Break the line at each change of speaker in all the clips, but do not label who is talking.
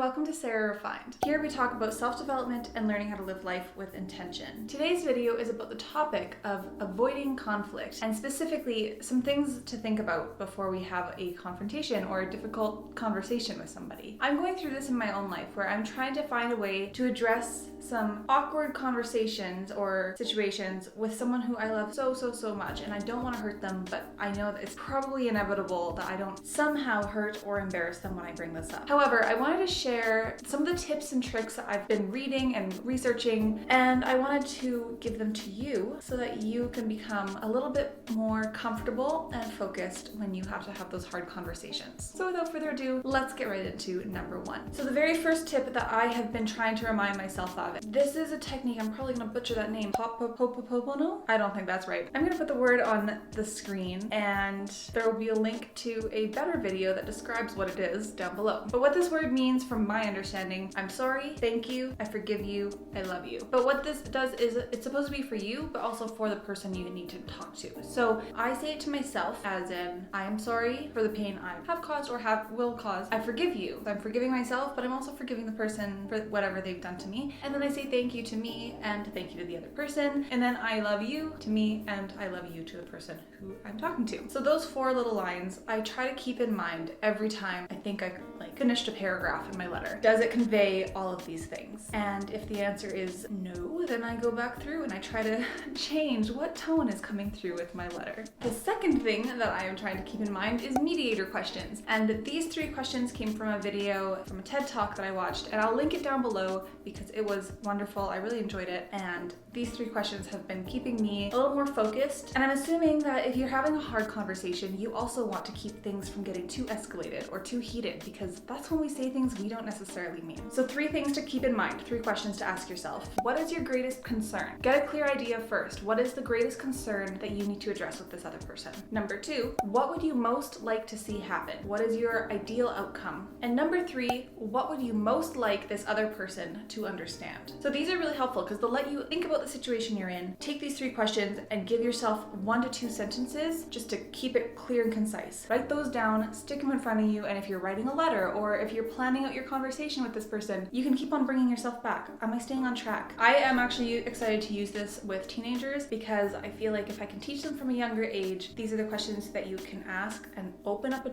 welcome to Sarah Refined. Here we talk about self-development and learning how to live life with intention. Today's video is about the topic of avoiding conflict, and specifically some things to think about before we have a confrontation or a difficult conversation with somebody. I'm going through this in my own life where I'm trying to find a way to address some awkward conversations or situations with someone who I love so much, and I don't want to hurt them, but I know that it's probably inevitable that I don't somehow hurt or embarrass them when I bring this up. However, I wanted to share some of the tips and tricks that I've been reading and researching, and I wanted to give them to you so that you can become a little bit more comfortable and focused when you have to have those hard conversations. So without further ado, let's get right into number one. So the very first tip that I have been trying to remind myself of, this is a technique, I'm probably gonna butcher that name, Ho'oponopono? I don't think that's right. I'm gonna put the word on the screen, and there will be a link to a better video that describes what it is down below. But what this word means from my understanding, I'm sorry, thank you, I forgive you, I love you. But what this does is it's supposed to be for you, but also for the person you need to talk to. So I say it to myself as in, I am sorry for the pain I have caused or will cause. I forgive you. I'm forgiving myself, but I'm also forgiving the person for whatever they've done to me. And then I say thank you to me and thank you to the other person. And then I love you to me and I love you to the person who I'm talking to. So those four little lines I try to keep in mind every time I think I finished a paragraph in my letter. Does it convey all of these things? And if the answer is no, then I go back through and I try to change what tone is coming through with my letter. The second thing that I am trying to keep in mind is Mediator Questions. And these three questions came from a video from a TED Talk that I watched, and I'll link it down below because it was wonderful. I really enjoyed it. And these three questions have been keeping me a little more focused. And I'm assuming that if you're having a hard conversation, you also want to keep things from getting too escalated or too heated, because that's when we say things we don't necessarily mean. So 3 things to keep in mind, 3 questions to ask yourself. What is your greatest concern? Get a clear idea first. What is the greatest concern that you need to address with this other person? Number 2, what would you most like to see happen? What is your ideal outcome? And number 3, what would you most like this other person to understand? So these are really helpful because they'll let you think about the situation you're in, take these 3 questions and give yourself 1 to 2 sentences just to keep it clear and concise. Write those down, stick them in front of you, and if you're writing a letter or if you're planning out your conversation with this person, you can keep on bringing yourself back. Am I staying on track? I am actually excited to use this with teenagers because I feel like if I can teach them from a younger age, these are the questions that you can ask and open up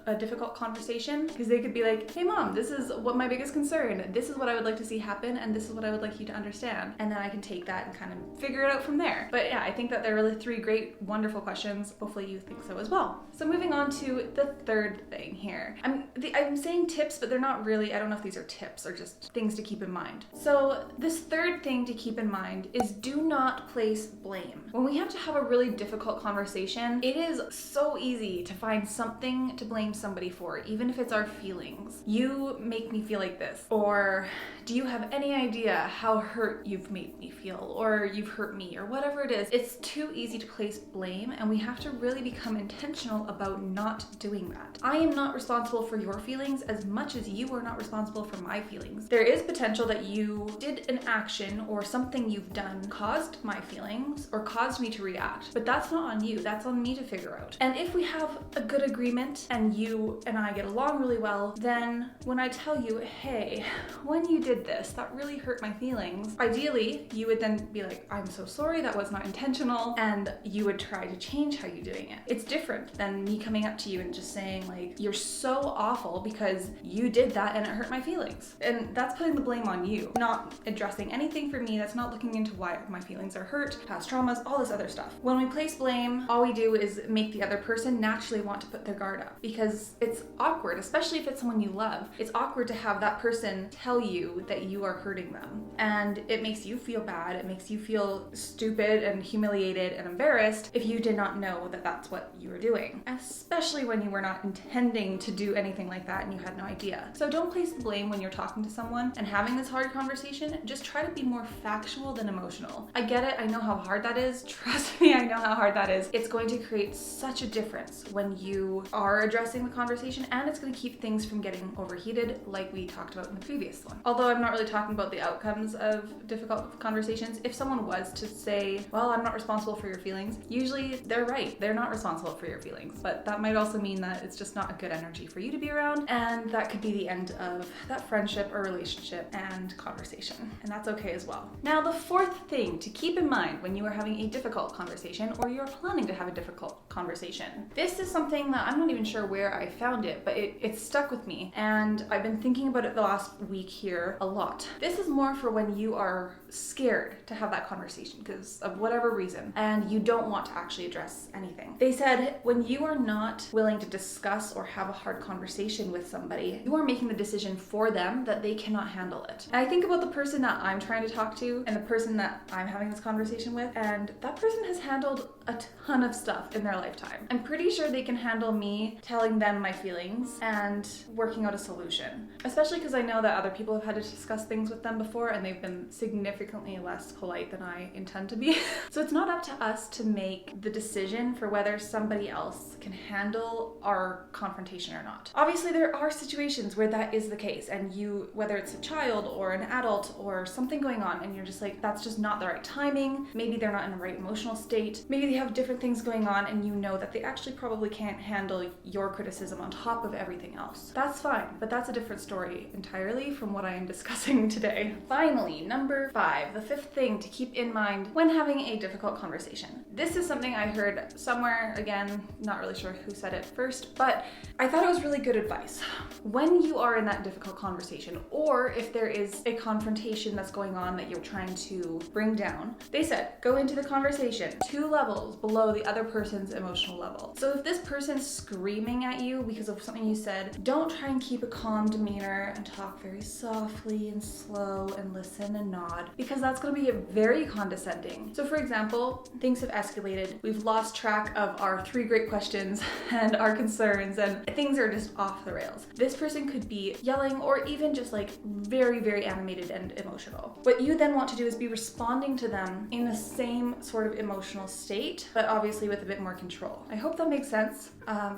a difficult conversation, because they could be like, hey mom, this is what my biggest concern, this is what I would like to see happen, and this is what I would like you to understand. And then I can take that and kind of figure it out from there. But yeah, I think that they're really 3 great, wonderful questions. Hopefully you think so as well. So moving on to the third thing here. I'm saying tips, but they're not really, I don't know if these are tips or just things to keep in mind. So this third thing to keep in mind is do not place blame. When we have to have a really difficult conversation, it is so easy to find something to blame somebody for, even if it's our feelings. You make me feel like this, or do you have any idea how hurt you've made me feel, or you've hurt me, or whatever it is. It's too easy to place blame, and we have to really become intentional about not doing that. I am not responsible for your feelings as much as you are not responsible for my feelings. There is potential that you did an action or something you've done caused my feelings or caused me to react, but that's not on you, that's on me to figure out. And if we have a good agreement and you and I get along really well, then when I tell you, hey, when you did this, that really hurt my feelings, ideally you would then be like, I'm so sorry, that was not intentional, and you would try to change how you're doing it. It's different than me coming up to you and just saying like, you're so awful because you did that and it hurt my feelings. And that's putting the blame on you, not addressing anything for me. That's not looking into why my feelings are hurt, past traumas, all this other stuff. When we place blame, all we do is make the other person naturally want to put their guard up, because it's awkward, especially if it's someone you love. It's awkward to have that person tell you that you are hurting them, and it makes you feel bad. It makes you feel stupid and humiliated and embarrassed if you did not know that that's what you were doing, especially when you were not intending to do anything like that and you had no idea. So don't place the blame when you're talking to someone and having this hard conversation. Just try to be more factual than emotional. I get it. I know how hard that is. Trust me, I know how hard that is. It's going to create such a difference when you are addressing the conversation, and it's going to keep things from getting overheated like we talked about in the previous one. Although I'm not really talking about the outcomes of difficult conversations. If someone was to say, well, I'm not responsible for your feelings, usually they're right. They're not responsible for your feelings. But that might also mean that it's just not a good energy for you to be around, and that could be the end of that friendship or relationship and conversation. And that's okay as well. Now, the fourth thing to keep in mind when you are having a difficult conversation or you're planning to have a difficult conversation. This is something that I'm not even sure where I found it, but it stuck with me, and I've been thinking about it the last week here a lot. This is more for when you are scared to have that conversation because of whatever reason, and you don't want to actually address anything. They said when you are not willing to discuss or have a hard conversation with somebody, you are making the decision for them that they cannot handle it. And I think about the person that I'm trying to talk to and the person that I'm having this conversation with, and that person has handled a ton of stuff in their lifetime. I'm pretty sure they can handle me telling them my feelings and working out a solution, especially because I know that other people have had to discuss things with them before and they've been significantly less polite than I intend to be. So it's not up to us to make the decision for whether somebody else can handle our confrontation or not. Obviously, there are situations where that is the case, and you, whether it's a child or an adult or something going on, and you're just like, that's just not the right timing. Maybe they're not in the right emotional state. Maybe they have different things going on, and you know that they actually probably can't handle your criticism on top of everything else. That's fine, but that's a different story entirely from what I am discussing today. Finally, number 5, the fifth thing to keep in mind when having a difficult conversation. This is something I heard somewhere, again, not really sure who said it first, but I thought it was really good advice. When you are in that difficult conversation, or if there is a confrontation that's going on that you're trying to bring down, they said, go into the conversation 2 levels below the other person's emotional level. So if this person's screaming at you because of something you said, don't try and keep a calm demeanor and talk very softly and slow and listen and nod, because that's going to be very condescending. So for example, things have escalated. We've lost track of our 3 great questions and our concerns, and things are just off the rails. This person could be yelling or even just like very, very animated and emotional. What you then want to do is be responding to them in the same sort of emotional state, but obviously with a bit more control. I hope that makes sense.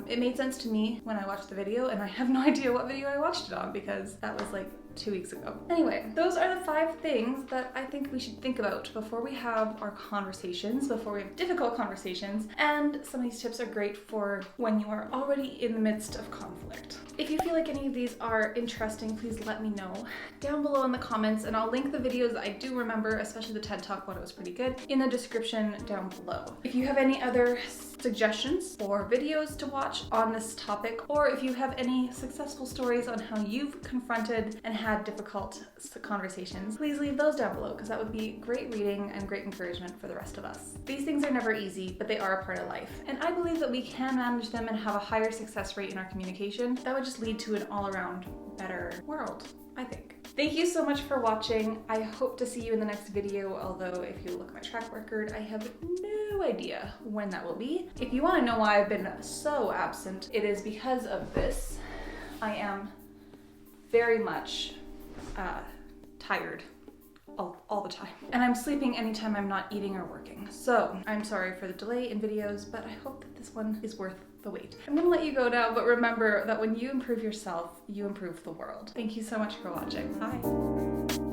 It made sense to me when I watched the video, and I have no idea what video I watched it on because that was like 2 weeks ago. Anyway, those are the 5 things that I think we should think about before we have our conversations, before we have difficult conversations, and some of these tips are great for when you are already in the midst of conflict. If you feel like any of these are interesting, please let me know down below in the comments, and I'll link the videos that I do remember, especially the TED Talk one, it was pretty good, in the description down below. If you have any other suggestions or videos to watch on this topic, or if you have any successful stories on how you've confronted and had difficult conversations, please leave those down below, because that would be great reading and great encouragement for the rest of us. These things are never easy, but they are a part of life, and I believe that we can manage them and have a higher success rate in our communication. That would just lead to an all-around better world, I think. Thank you so much for watching. I hope to see you in the next video, although if you look at my track record, I have no idea when that will be. If you want to know why I've been so absent, it is because of this. I am very much tired all the time, and I'm sleeping anytime I'm not eating or working. So I'm sorry for the delay in videos, but I hope that this one is worth the wait. I'm gonna let you go now, but remember that when you improve yourself, you improve the world. Thank you so much for watching. Bye.